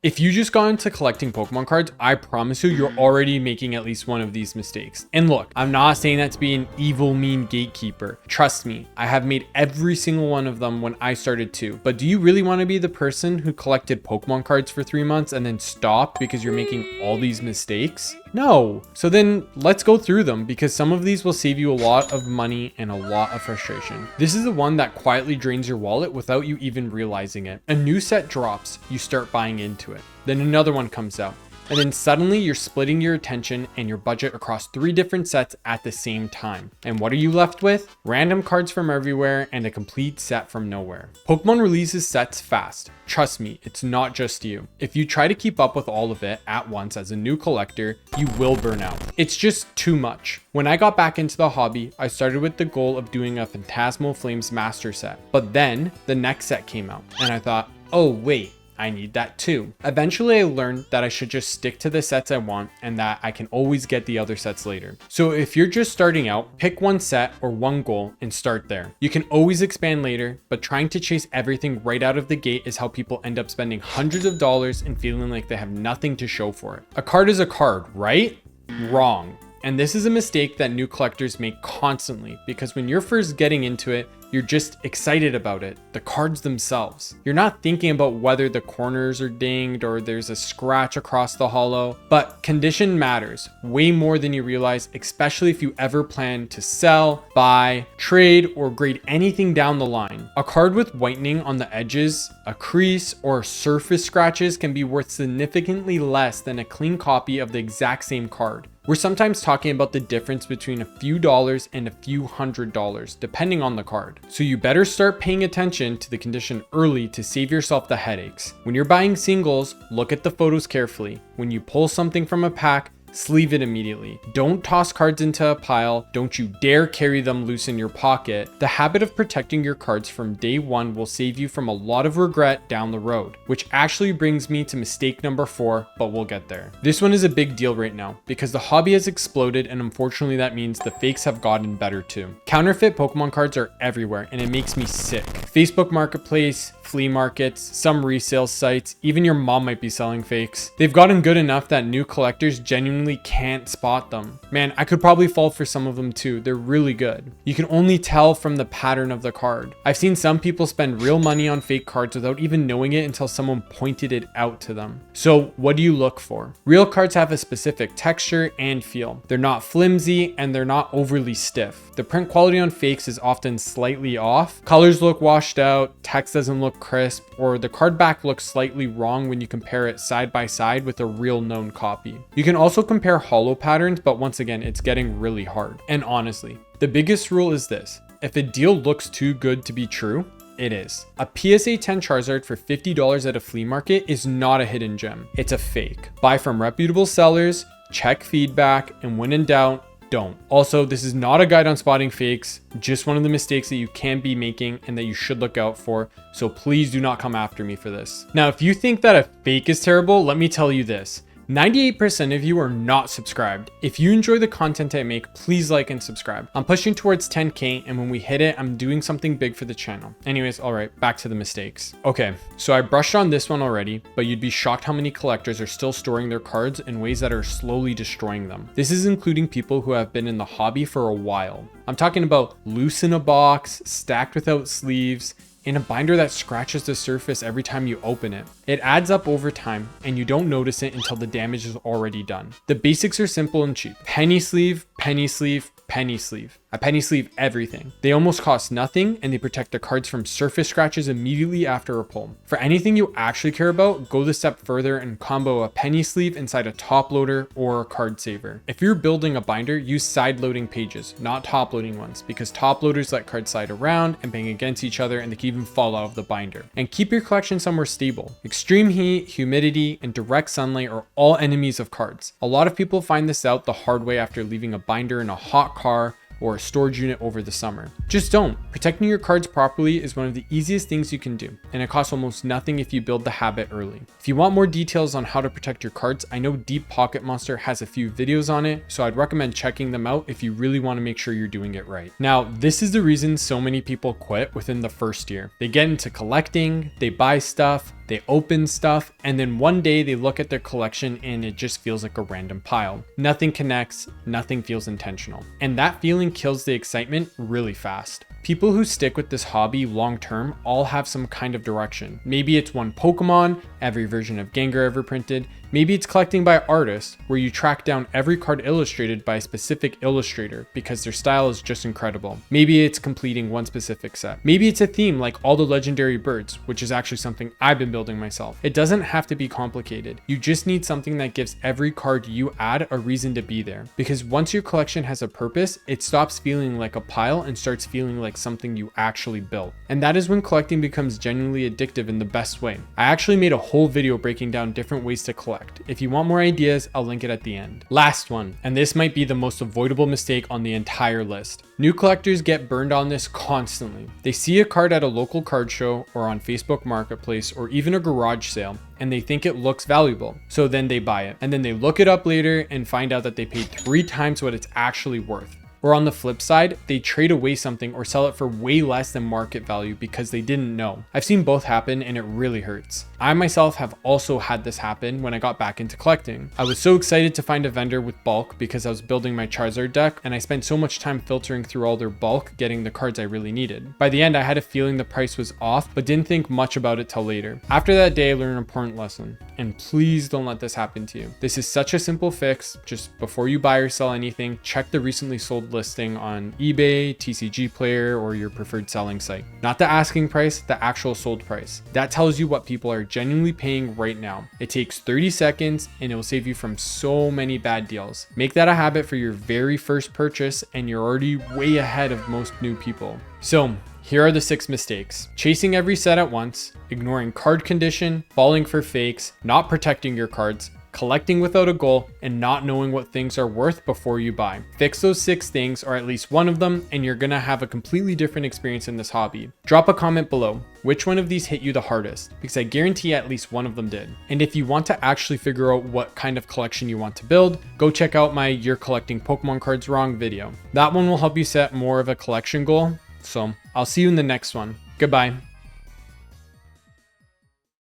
If you just got into collecting Pokemon cards, I promise you're already making at least one of these mistakes. And look, I'm not saying that to be an evil, mean gatekeeper. Trust me, I have made every single one of them when I started too. But do you really want to be the person who collected Pokemon cards for 3 months and then stopped because you're making all these mistakes? No. So then let's go through them, because some of these will save you a lot of money and a lot of frustration. This is the one that quietly drains your wallet without you even realizing it. A new set drops, you start buying into it. Then another one comes out. And then suddenly you're splitting your attention and your budget across 3 different sets at the same time. And what are you left with? Random cards from everywhere and a complete set from nowhere. Pokemon releases sets fast. Trust me, it's not just you. If you try to keep up with all of it at once as a new collector, you will burn out. It's just too much. When I got back into the hobby, I started with the goal of doing a Phantasmal Flames Master set. But then the next set came out and I thought, oh wait, I need that too. Eventually I learned that I should just stick to the sets I want and that I can always get the other sets later. So if you're just starting out, pick one set or one goal and start there. You can always expand later, but trying to chase everything right out of the gate is how people end up spending hundreds of dollars and feeling like they have nothing to show for it. A card is a card, right? Wrong. And this is a mistake that new collectors make constantly, because when you're first getting into it, you're just excited about it, the cards themselves. You're not thinking about whether the corners are dinged or there's a scratch across the hollow, but condition matters way more than you realize, especially if you ever plan to sell, buy, trade, or grade anything down the line. A card with whitening on the edges, a crease, or surface scratches can be worth significantly less than a clean copy of the exact same card. We're sometimes talking about the difference between a few dollars and a few $100s, depending on the card. So you better start paying attention to the condition early to save yourself the headaches. When you're buying singles, look at the photos carefully. When you pull something from a pack, sleeve it immediately. Don't toss cards into a pile. Don't you dare carry them loose in your pocket. The habit of protecting your cards from day one will save you from a lot of regret down the road, which actually brings me to mistake number 4, but we'll get there. This one is a big deal right now because the hobby has exploded, and unfortunately that means the fakes have gotten better too. Counterfeit Pokemon cards are everywhere and it makes me sick. Facebook Marketplace, flea markets, some resale sites, even your mom might be selling fakes. They've gotten good enough that new collectors genuinely can't spot them. Man, I could probably fall for some of them too. They're really good. You can only tell from the pattern of the card. I've seen some people spend real money on fake cards without even knowing it until someone pointed it out to them. So what do you look for? Real cards have a specific texture and feel. They're not flimsy and they're not overly stiff. The print quality on fakes is often slightly off. Colors look washed out, text doesn't look crisp, or the card back looks slightly wrong when you compare it side by side with a real known copy. You can also compare hollow patterns, but once again, it's getting really hard. And honestly, the biggest rule is this: if a deal looks too good to be true, it is. A PSA 10 Charizard for $50 at a flea market is not a hidden gem. It's a fake. Buy from reputable sellers, check feedback, and when in doubt, don't. Also, this is not a guide on spotting fakes, just one of the mistakes that you can be making and that you should look out for. So please do not come after me for this. Now, if you think that a fake is terrible, let me tell you this. 98% of you are not subscribed. If you enjoy the content I make, please like and subscribe. I'm pushing towards 10K, and when we hit it, I'm doing something big for the channel. Anyways, all right, back to the mistakes. Okay, so I brushed on this one already, but you'd be shocked how many collectors are still storing their cards in ways that are slowly destroying them. This is including people who have been in the hobby for a while. I'm talking about loose in a box, stacked without sleeves, in a binder that scratches the surface every time you open it. It adds up over time and you don't notice it until the damage is already done. The basics are simple and cheap. Penny sleeve, penny sleeve, penny sleeve. I penny sleeve everything. They almost cost nothing and they protect the cards from surface scratches immediately after a pull. For anything you actually care about, go the step further and combo a penny sleeve inside a top loader or a card saver. If you're building a binder, use side loading pages, not top loading ones, because top loaders let cards slide around and bang against each other and they can even fall out of the binder. And keep your collection somewhere stable. Extreme heat, humidity, and direct sunlight are all enemies of cards. A lot of people find this out the hard way after leaving a binder in a hot car or a storage unit over the summer. Just don't. Protecting your cards properly is one of the easiest things you can do, and it costs almost nothing if you build the habit early. If you want more details on how to protect your cards, I know Deep Pocket Monster has a few videos on it, so I'd recommend checking them out if you really want to make sure you're doing it right. Now, this is the reason so many people quit within the first year. They get into collecting, they buy stuff, they open stuff, and then one day they look at their collection and it just feels like a random pile. Nothing connects, nothing feels intentional. And that feeling kills the excitement really fast. People who stick with this hobby long term all have some kind of direction. Maybe it's one Pokemon, every version of Gengar ever printed. Maybe it's collecting by artists, where you track down every card illustrated by a specific illustrator because their style is just incredible. Maybe it's completing one specific set. Maybe it's a theme like all the legendary birds, which is actually something I've been building myself. It doesn't have to be complicated. You just need something that gives every card you add a reason to be there. Because once your collection has a purpose, it stops feeling like a pile and starts feeling like something you actually built. And that is when collecting becomes genuinely addictive in the best way. I actually made a whole video breaking down different ways to collect. If you want more ideas, I'll link it at the end. Last one, and this might be the most avoidable mistake on the entire list. New collectors get burned on this constantly. They see a card at a local card show or on Facebook Marketplace or even a garage sale, and they think it looks valuable. So then they buy it, and then they look it up later and find out that they paid 3 times what it's actually worth. Or on the flip side, they trade away something or sell it for way less than market value because they didn't know. I've seen both happen and it really hurts. I myself have also had this happen when I got back into collecting. I was so excited to find a vendor with bulk because I was building my Charizard deck, and I spent so much time filtering through all their bulk getting the cards I really needed. By the end, I had a feeling the price was off, but didn't think much about it till later. After that day, I learned an important lesson, and please don't let this happen to you. This is such a simple fix. Just before you buy or sell anything, check the recently sold listing on eBay, TCG Player, or your preferred selling site. Not the asking price, the actual sold price. That tells you what people are genuinely paying right now. It takes 30 seconds and it will save you from so many bad deals. Make that a habit for your very first purchase and you're already way ahead of most new people. So here are the 6 mistakes. Chasing every set at once, ignoring card condition, falling for fakes, not protecting your cards, collecting without a goal, and not knowing what things are worth before you buy. Fix those 6 things, or at least one of them, and you're gonna have a completely different experience in this hobby. Drop a comment below. Which one of these hit you the hardest? Because I guarantee at least one of them did. And if you want to actually figure out what kind of collection you want to build, go check out my You're Collecting Pokemon Cards Wrong video. That one will help you set more of a collection goal. So I'll see you in the next one. Goodbye.